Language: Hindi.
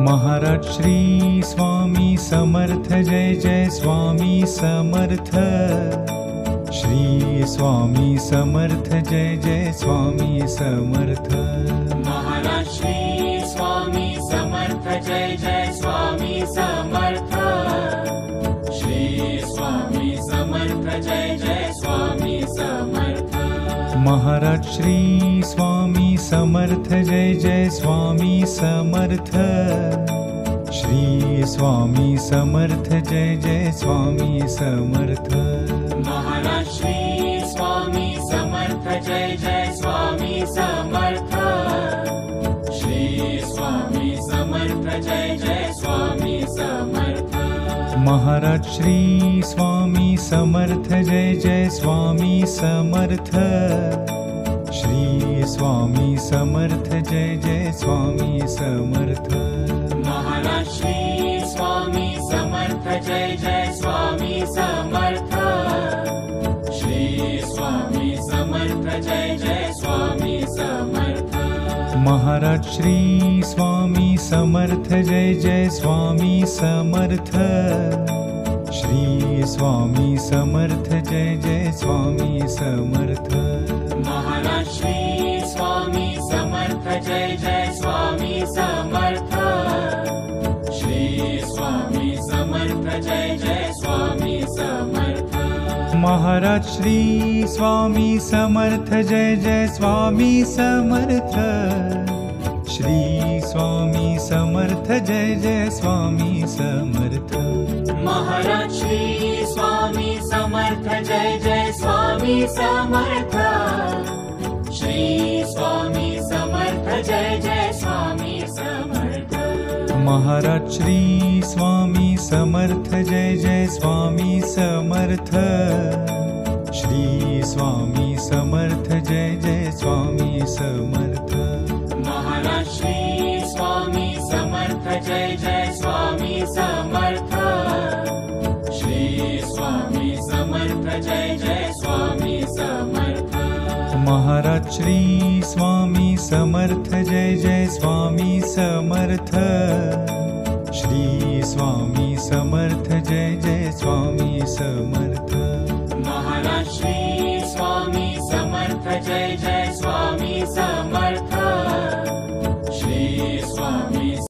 महाराज श्री स्वामी समर्थ जय जय स्वामी समर्थ। श्री स्वामी समर्थ जय जय स्वामी समर्थ। महाराज श्री स्वामी समर्थ जय जय स्वामी समर्थ। श्री स्वामी समर्थ जय जय स्वामी समर्थ। महाराज श्री स्वामी समर्थ जय जय स्वामी समर्थ। श्री स्वामी समर्थ जय जय स्वामी समर्थ। महाराज श्री स्वामी समर्थ जय जय स्वामी समर्थ। श्री स्वामी समर्थ जय जय स्वामी समर्थ। महाराज श्री स्वामी समर्थ जय जय स्वामी समर्थ। श्री स्वामी समर्थ जय जय स्वामी समर्थ। महाराज श्री स्वामी समर्थ जय जय स्वामी समर्थ। श्री स्वामी समर्थ जय जय स्वामी समर्थ। महाराज श्री स्वामी समर्थ जय जय स्वामी समर्थ। श्री स्वामी समर्थ जय जय स्वामी समर्थ। महाराज श्री स्वामी समर्थ जय जय स्वामी समर्थ। श्री स्वामी समर्थ जय जय स्वामी समर्थ। महाराज श्री स्वामी समर्थ जय जय स्वामी समर्थ। श्री स्वामी समर्थ जय जय स्वामी समर्थ। महाराज श्री स्वामी समर्थ जय जय स्वामी समर्थ। श्री स्वामी समर्थ जय जय स्वामी समर्थ। महाराज श्री स्वामी समर्थ जय जय स्वामी समर्थ। श्री स्वामी समर्थ जय जय स्वामी समर्थ। महाराज श्री स्वामी समर्थ जय जय स्वामी समर्थ। श्री स्वामी समर्थ जय जय स्वामी समर्थ। महाराज श्री स्वामी समर्थ जय जय स्वामी समर्थ। श्री स्वामी समर्थ जय जय स्वामी समर्थ। महाराज श्री